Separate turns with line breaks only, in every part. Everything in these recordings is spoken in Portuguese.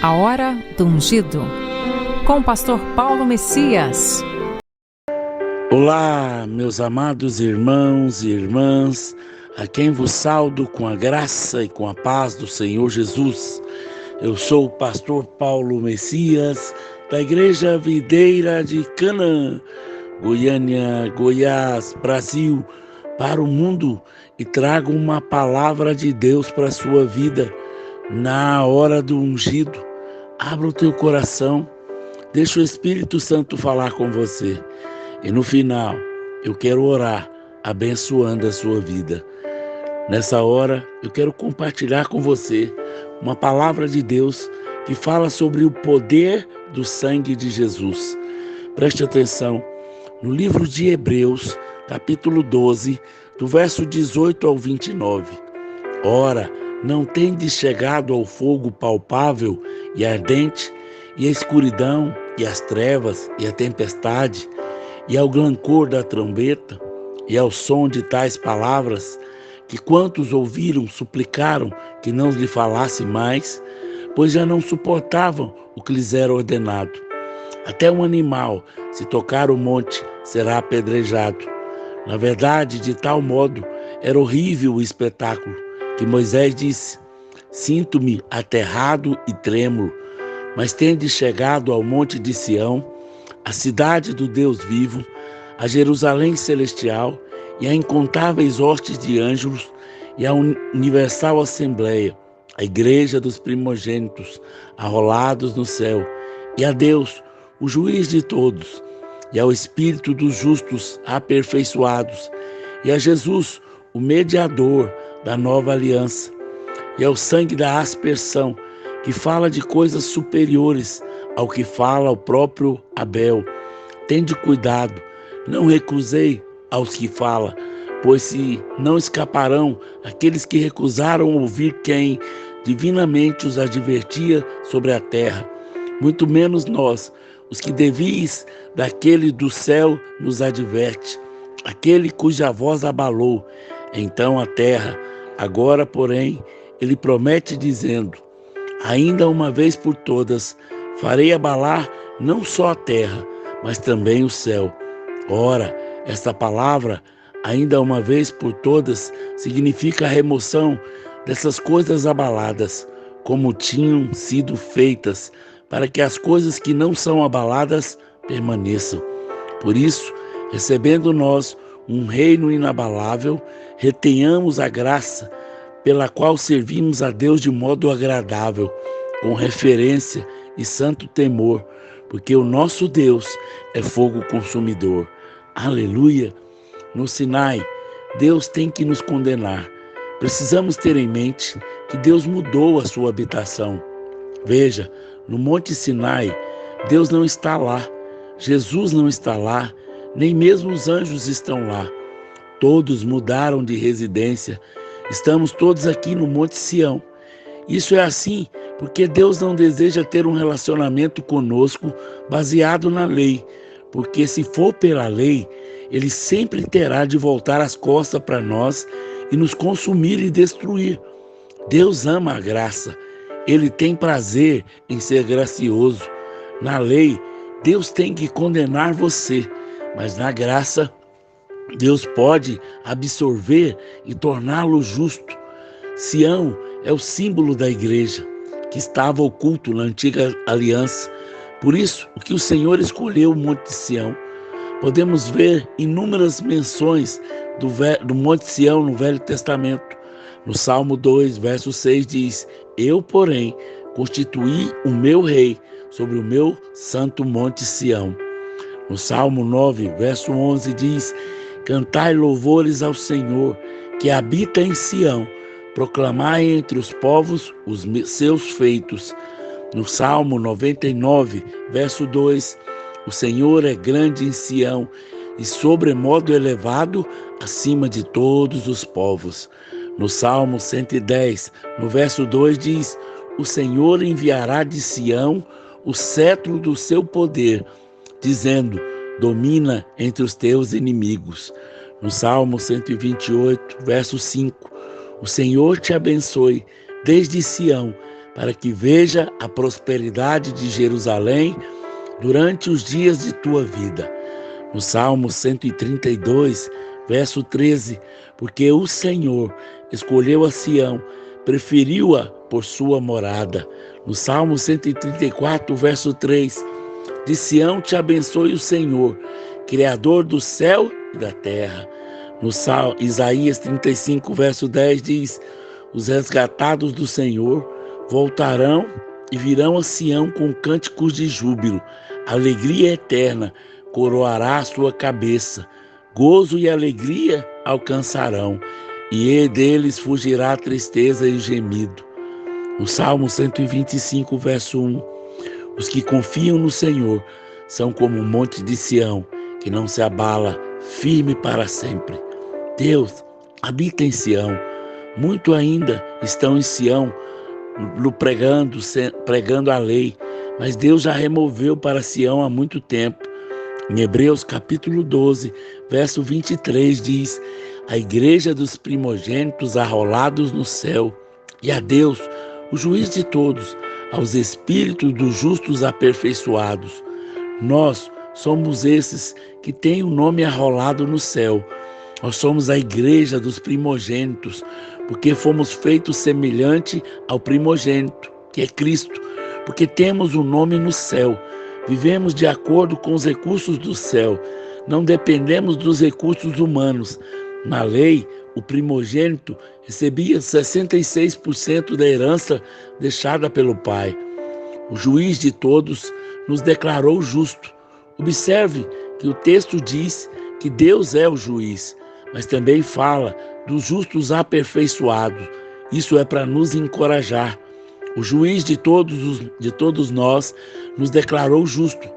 A Hora do Ungido, com o pastor Paulo Messias.
Olá, meus amados irmãos e irmãs, a quem vos saúdo com a graça e com a paz do Senhor Jesus. Eu sou o pastor Paulo Messias, da Igreja Videira de Canaã, Goiânia, Goiás, Brasil, para o mundo, e trago uma palavra de Deus para a sua vida na hora do ungido. Abra o teu coração, deixa o Espírito Santo falar com você. E no final, eu quero orar, abençoando a sua vida. Nessa hora, eu quero compartilhar com você uma palavra de Deus que fala sobre o poder do sangue de Jesus. Preste atenção, no livro de Hebreus, capítulo 12, do verso 18 ao 29. Ora, não tendes chegado ao fogo palpável e ardente, e a escuridão, e as trevas, e a tempestade, e ao glancor da trombeta, e ao som de tais palavras, que quantos ouviram suplicaram que não lhe falasse mais, pois já não suportavam o que lhes era ordenado. Até um animal, se tocar o monte, será apedrejado. Na verdade, de tal modo, era horrível o espetáculo, que Moisés disse: sinto-me aterrado e trêmulo, mas tendes chegado ao monte de Sião, a cidade do Deus vivo, a Jerusalém celestial, e a incontáveis hostes de anjos, e a universal assembleia, a igreja dos primogênitos, arrolados no céu, e a Deus, o juiz de todos, e ao Espírito dos justos aperfeiçoados, e a Jesus, o mediador da nova aliança, e ao sangue da aspersão, que fala de coisas superiores ao que fala o próprio Abel. Tende cuidado, não recusei aos que fala, pois se não escaparão aqueles que recusaram ouvir quem divinamente os advertia sobre a terra, muito menos nós, os que devis daquele do céu nos adverte, aquele cuja voz abalou então a terra. Agora, porém, ele promete dizendo: ainda uma vez por todas farei abalar não só a terra, mas também o céu. Ora, esta palavra, ainda uma vez por todas, significa a remoção dessas coisas abaladas, como tinham sido feitas, para que as coisas que não são abaladas permaneçam. Por isso, recebendo nós um reino inabalável, retenhamos a graça pela qual servimos a Deus de modo agradável, com referência e santo temor, porque o nosso Deus é fogo consumidor. Aleluia! No Sinai, Deus tem que nos condenar. Precisamos ter em mente que Deus mudou a sua habitação. Veja, no Monte Sinai, Deus não está lá, Jesus não está lá, nem mesmo os anjos estão lá. Todos mudaram de residência. Estamos todos aqui no Monte Sião. Isso é assim porque Deus não deseja ter um relacionamento conosco baseado na lei, porque se for pela lei, Ele sempre terá de voltar as costas para nós e nos consumir e destruir. Deus ama a graça. Ele tem prazer em ser gracioso. Na lei, Deus tem que condenar você, mas na graça, Deus pode absorver e torná-lo justo. Sião é o símbolo da igreja, que estava oculto na antiga aliança. Por isso, o que o Senhor escolheu o Monte de Sião. Podemos ver inúmeras menções do Monte Sião no Velho Testamento. No Salmo 2, verso 6 diz: eu, porém, constituí o meu rei sobre o meu santo Monte Sião. No Salmo 9, verso 11 diz: cantai louvores ao Senhor, que habita em Sião, proclamai entre os povos os seus feitos. No Salmo 99, verso 2, o Senhor é grande em Sião e sobremodo elevado acima de todos os povos. No Salmo 110, no verso 2 diz: o Senhor enviará de Sião o cetro do seu poder, dizendo: domina entre os teus inimigos. No Salmo 128, verso 5, o Senhor te abençoe desde Sião, para que veja a prosperidade de Jerusalém durante os dias de tua vida. No Salmo 132, verso 13, porque o Senhor escolheu a Sião, preferiu-a por sua morada. No Salmo 134, verso 3, de Sião te abençoe o Senhor, Criador do céu e da terra. No Salmo Isaías 35, verso 10 diz, os resgatados do Senhor voltarão e virão a Sião com cânticos de júbilo. Alegria eterna coroará a sua cabeça. Gozo e alegria alcançarão, e deles fugirá a tristeza e o gemido. No Salmo 125, verso 1, os que confiam no Senhor são como o monte de Sião, que não se abala, firme para sempre. Deus habita em Sião. Muito ainda estão em Sião, pregando a lei, mas Deus já removeu para Sião há muito tempo. Em Hebreus capítulo 12, verso 23 diz, a igreja dos primogênitos arrolados no céu, e a Deus, o juiz de todos, aos espíritos dos justos aperfeiçoados. Nós somos esses que têm o nome arrolado no céu. Nós somos a igreja dos primogênitos, porque fomos feitos semelhante ao primogênito, que é Cristo, porque temos o nome no céu. Vivemos de acordo com os recursos do céu, não dependemos dos recursos humanos. Na lei, o primogênito recebia 66% da herança deixada pelo pai. O juiz de todos nos declarou justo. Observe que o texto diz que Deus é o juiz, mas também fala dos justos aperfeiçoados. Isso é para nos encorajar. O juiz de todos nós nos declarou justo.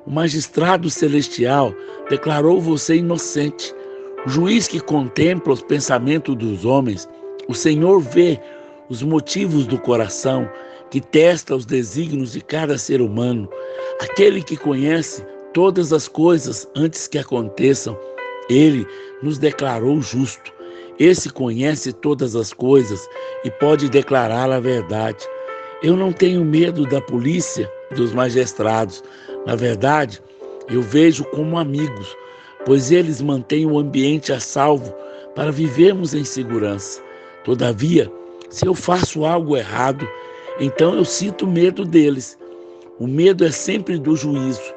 O magistrado celestial declarou você inocente. O juiz que contempla os pensamentos dos homens, o Senhor vê os motivos do coração, que testa os desígnios de cada ser humano. Aquele que conhece todas as coisas antes que aconteçam, ele nos declarou justo. Esse conhece todas as coisas e pode declarar a verdade. Eu não tenho medo da polícia, dos magistrados. Na verdade, eu vejo como amigos, pois eles mantêm o ambiente a salvo para vivermos em segurança. Todavia, se eu faço algo errado, então eu sinto medo deles. O medo é sempre do juízo,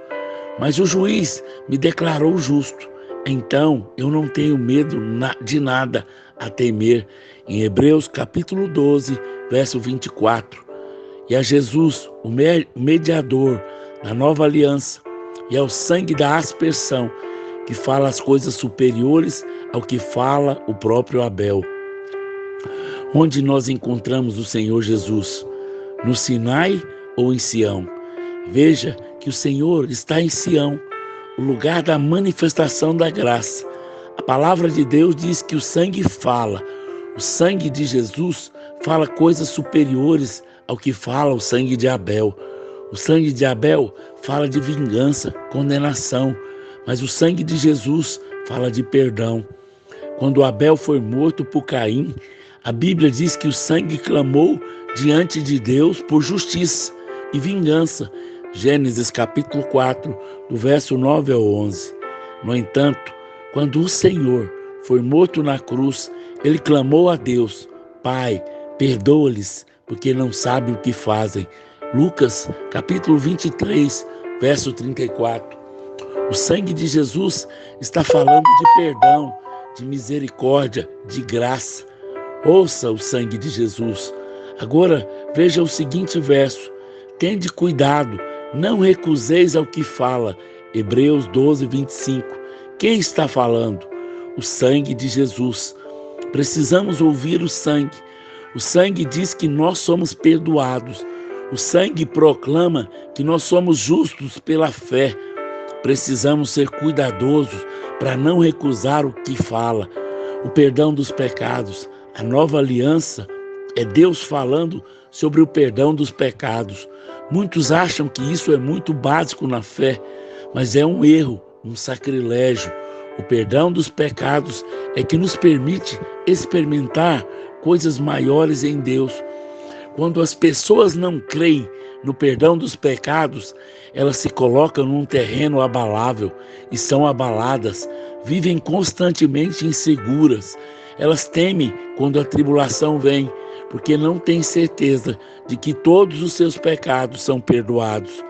mas o juiz me declarou justo. Então eu não tenho medo de nada a temer. Em Hebreus capítulo 12, verso 24. E a Jesus, o mediador da nova aliança, e ao sangue da aspersão, que fala as coisas superiores ao que fala o próprio Abel. Onde nós encontramos o Senhor Jesus? No Sinai ou em Sião? Veja que o Senhor está em Sião, o lugar da manifestação da graça. A palavra de Deus diz que o sangue fala. O sangue de Jesus fala coisas superiores ao que fala o sangue de Abel. O sangue de Abel fala de vingança, condenação, mas o sangue de Jesus fala de perdão. Quando Abel foi morto por Caim, a Bíblia diz que o sangue clamou diante de Deus por justiça e vingança. Gênesis capítulo 4, do verso 9 ao 11. No entanto, quando o Senhor foi morto na cruz, ele clamou a Deus, Pai, perdoa-lhes, porque não sabem o que fazem. Lucas capítulo 23, verso 34. O sangue de Jesus está falando de perdão, de misericórdia, de graça. Ouça o sangue de Jesus. Agora veja o seguinte verso. Tende cuidado, não recuseis ao que fala. Hebreus 12, 25. Quem está falando? O sangue de Jesus. Precisamos ouvir o sangue. O sangue diz que nós somos perdoados. O sangue proclama que nós somos justos pela fé. Precisamos ser cuidadosos para não recusar o que fala. O perdão dos pecados. A nova aliança é Deus falando sobre o perdão dos pecados. Muitos acham que isso é muito básico na fé, mas é um erro, um sacrilégio. O perdão dos pecados é que nos permite experimentar coisas maiores em Deus. Quando as pessoas não creem no perdão dos pecados, elas se colocam num terreno abalável e são abaladas, vivem constantemente inseguras. Elas temem quando a tribulação vem, porque não têm certeza de que todos os seus pecados são perdoados.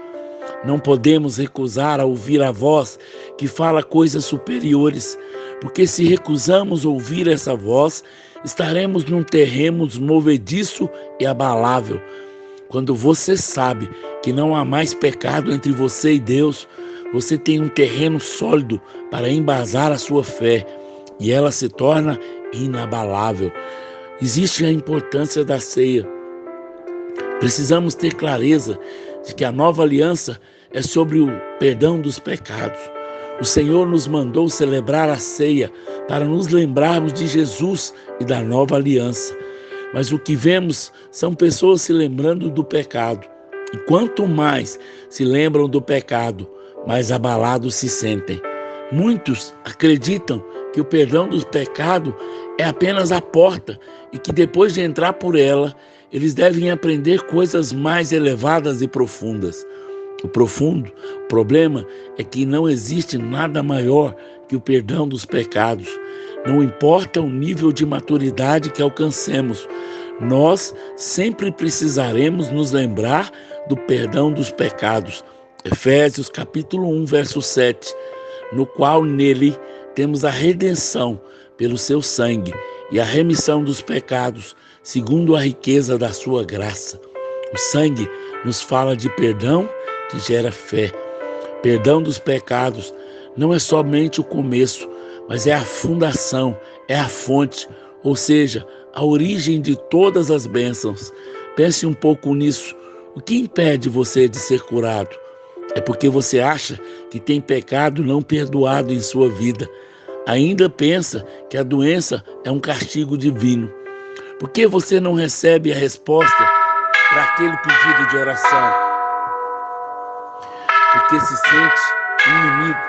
Não podemos recusar a ouvir a voz que fala coisas superiores, porque se recusamos ouvir essa voz, estaremos num terreno movediço e abalável. Quando você sabe que não há mais pecado entre você e Deus, você tem um terreno sólido para embasar a sua fé e ela se torna inabalável. Existe a importância da ceia. Precisamos ter clareza de que a nova aliança é sobre o perdão dos pecados. O Senhor nos mandou celebrar a ceia para nos lembrarmos de Jesus e da nova aliança. Mas o que vemos são pessoas se lembrando do pecado. E quanto mais se lembram do pecado, mais abalados se sentem. Muitos acreditam que o perdão do pecado é apenas a porta e que depois de entrar por ela, eles devem aprender coisas mais elevadas e profundas. O problema é que não existe nada maior que o perdão dos pecados. Não importa o nível de maturidade que alcancemos, nós sempre precisaremos nos lembrar do perdão dos pecados. Efésios capítulo 1, verso 7, no qual nele temos a redenção pelo seu sangue e a remissão dos pecados, segundo a riqueza da sua graça. O sangue nos fala de perdão que gera fé. Perdão dos pecados não é somente o começo, mas é a fundação, é a fonte, ou seja, a origem de todas as bênçãos. Pense um pouco nisso. O que impede você de ser curado? É porque você acha que tem pecado não perdoado em sua vida. Ainda pensa que a doença é um castigo divino. Por que você não recebe a resposta para aquele pedido de oração? Porque se sente inimigo,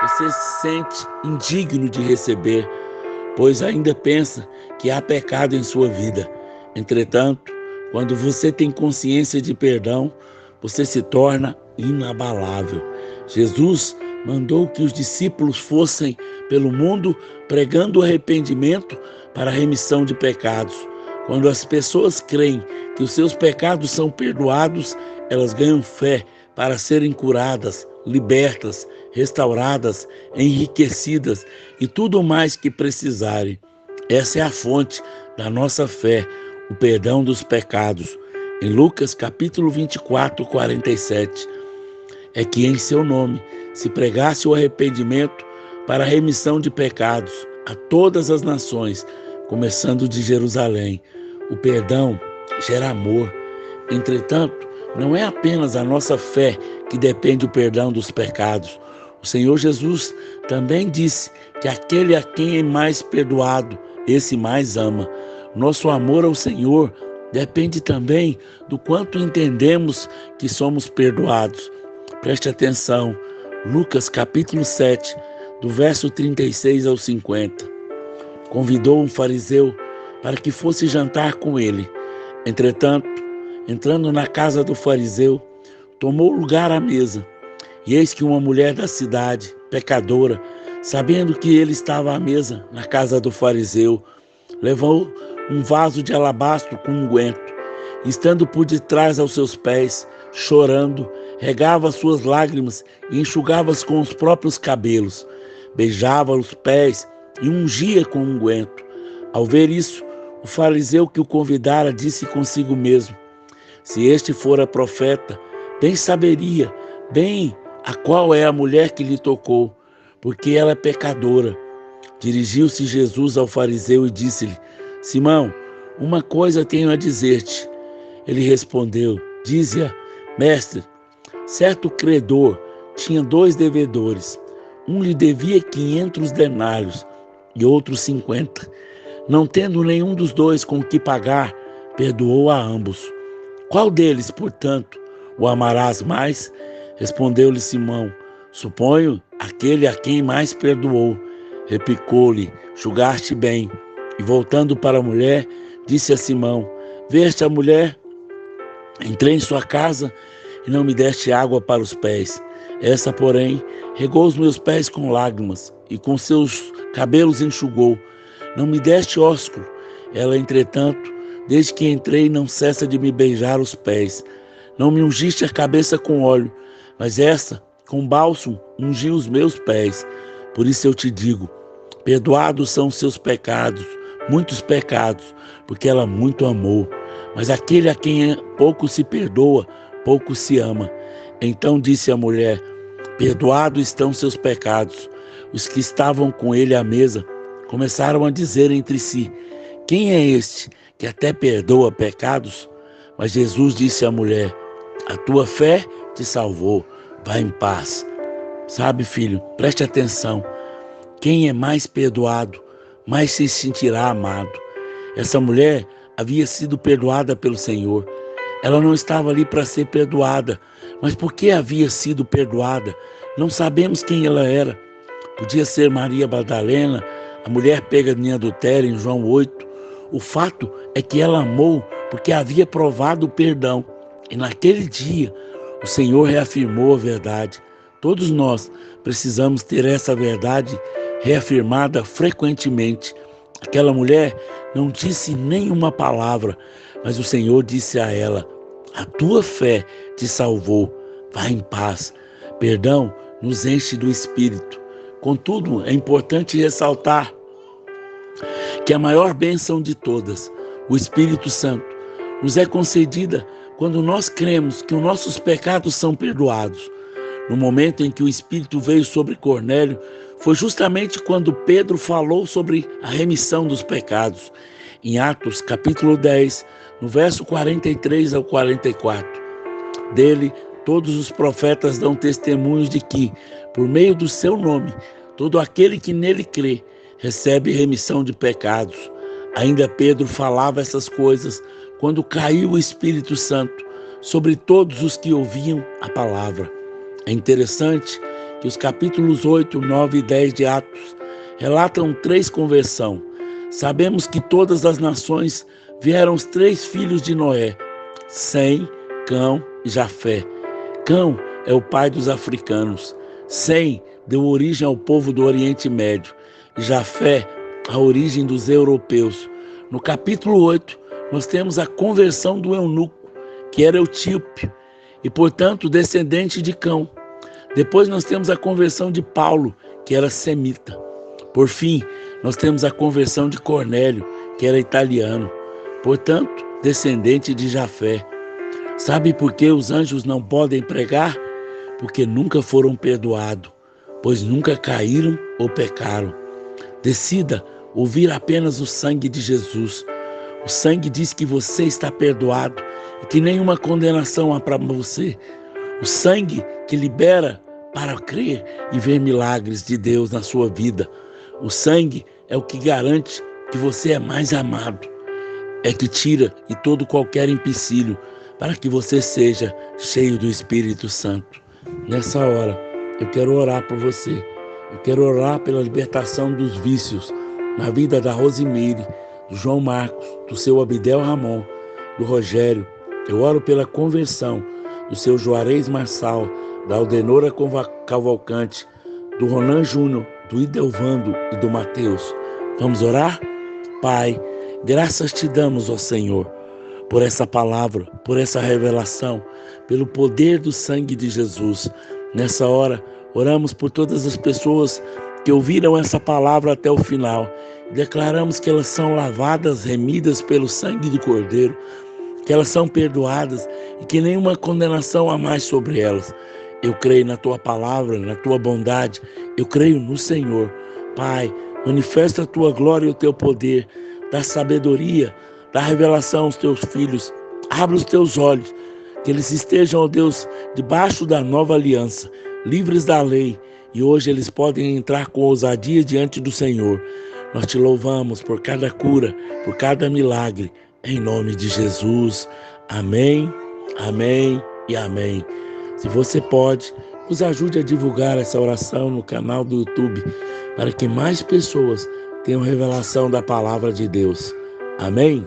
você se sente indigno de receber, pois ainda pensa que há pecado em sua vida. Entretanto, quando você tem consciência de perdão, você se torna inabalável. Jesus mandou que os discípulos fossem pelo mundo pregando o arrependimento para a remissão de pecados. Quando as pessoas creem que os seus pecados são perdoados, elas ganham fé para serem curadas, libertas, restauradas, enriquecidas e tudo mais que precisarem. Essa é a fonte da nossa fé, o perdão dos pecados. Em Lucas capítulo 24, 47, é que em seu nome se pregasse o arrependimento para a remissão de pecados a todas as nações, começando de Jerusalém. O perdão gera amor. Entretanto, não é apenas a nossa fé que depende do perdão dos pecados. O Senhor Jesus também disse que aquele a quem é mais perdoado, esse mais ama. Nosso amor ao Senhor depende também do quanto entendemos que somos perdoados. Preste atenção, Lucas capítulo 7, do verso 36 ao 50. Convidou um fariseu para que fosse jantar com ele. Entretanto, entrando na casa do fariseu, tomou lugar à mesa. E eis que uma mulher da cidade, pecadora, sabendo que ele estava à mesa na casa do fariseu, levou um vaso de alabastro com unguento, estando por detrás aos seus pés, chorando, regava suas lágrimas e enxugava-as com os próprios cabelos, beijava os pés e ungia com unguento. Ao ver isso, o fariseu que o convidara disse consigo mesmo: se este fora profeta, bem saberia, bem a qual é a mulher que lhe tocou, porque ela é pecadora. Dirigiu-se Jesus ao fariseu e disse-lhe: Simão, uma coisa tenho a dizer-te. Ele respondeu: dize-a, mestre. Certo credor tinha 2 devedores. Um lhe devia 500 denários e outro 50. Não tendo nenhum dos 2 com que pagar, perdoou a ambos. Qual deles, portanto, o amarás mais? Respondeu-lhe Simão: suponho aquele a quem mais perdoou. Replicou-lhe: julgaste bem. E voltando para a mulher, disse a Simão: veste a mulher? Entrei em sua casa e não me deste água para os pés. Essa, porém, regou os meus pés com lágrimas e com seus cabelos enxugou. Não me deste ósculo. Ela, entretanto, desde que entrei, não cessa de me beijar os pés. Não me ungiste a cabeça com óleo, mas essa, com bálsamo, ungiu os meus pés. Por isso eu te digo, perdoados são os seus pecados, muitos pecados, porque ela muito amou. Mas aquele a quem pouco se perdoa, pouco se ama. Então disse a mulher, perdoados estão seus pecados. Os que estavam com ele à mesa começaram a dizer entre si, quem é este que até perdoa pecados? Mas Jesus disse à mulher, a tua fé te salvou, vá em paz. Sabe, filho, preste atenção. Quem é mais perdoado, mais se sentirá amado. Essa mulher havia sido perdoada pelo Senhor. Ela não estava ali para ser perdoada, mas porque havia sido perdoada, não sabemos quem ela era. Podia ser Maria Madalena, a mulher pega em adultério em João 8. O fato é que ela amou porque havia provado o perdão. E naquele dia, o Senhor reafirmou a verdade. Todos nós precisamos ter essa verdade reafirmada frequentemente. Aquela mulher não disse nenhuma palavra, mas o Senhor disse a ela, a tua fé te salvou, vá em paz. Perdão nos enche do Espírito. Contudo, é importante ressaltar que a maior bênção de todas, o Espírito Santo, nos é concedida quando nós cremos que os nossos pecados são perdoados. No momento em que o Espírito veio sobre Cornélio, foi justamente quando Pedro falou sobre a remissão dos pecados. Em Atos, capítulo 10, no verso 43 ao 44. Dele, todos os profetas dão testemunhos de que, por meio do seu nome, todo aquele que nele crê, recebe remissão de pecados. Ainda Pedro falava essas coisas quando caiu o Espírito Santo sobre todos os que ouviam a palavra. É interessante que os capítulos 8, 9 e 10 de Atos relatam 3 conversões. Sabemos que todas as nações vieram os 3 filhos de Noé, Sem, Cão e Jafé. Cão é o pai dos africanos. Sem deu origem ao povo do Oriente Médio. E Jafé, a origem dos europeus. No capítulo 8, nós temos a conversão do eunuco, que era etíope e, portanto, descendente de Cão. Depois nós temos a conversão de Paulo, que era semita. Por fim, nós temos a conversão de Cornélio, que era italiano, portanto, descendente de Jafé. Sabe por que os anjos não podem pregar? Porque nunca foram perdoados, pois nunca caíram ou pecaram. Decida ouvir apenas o sangue de Jesus. O sangue diz que você está perdoado e que nenhuma condenação há para você. O sangue que libera para crer e ver milagres de Deus na sua vida. O sangue é o que garante que você é mais amado. É que tira de todo qualquer empecilho para que você seja cheio do Espírito Santo. Nessa hora, eu quero orar por você. Eu quero orar pela libertação dos vícios na vida da Rosimire, do João Marcos, do seu Abidel Ramon, do Rogério. Eu oro pela conversão do seu Juarez Marçal, da Aldenora Cavalcante, do Ronan Júnior, do Idelvando e do Mateus. Vamos orar? Pai, graças te damos, ó Senhor, por essa palavra, por essa revelação, pelo poder do sangue de Jesus. Nessa hora, oramos por todas as pessoas que ouviram essa palavra até o final. Declaramos que elas são lavadas, remidas pelo sangue do Cordeiro, que elas são perdoadas e que nenhuma condenação há mais sobre elas. Eu creio na tua palavra, na tua bondade, eu creio no Senhor. Pai, manifesta a tua glória e o teu poder, dá sabedoria, dá revelação aos teus filhos, abre os teus olhos, que eles estejam, ó Deus, debaixo da nova aliança, livres da lei, e hoje eles podem entrar com ousadia diante do Senhor. Nós te louvamos por cada cura, por cada milagre, em nome de Jesus. Amém, amém e amém. Se você pode, nos ajude a divulgar essa oração no canal do YouTube, para que mais pessoas tenham revelação da palavra de Deus. Amém?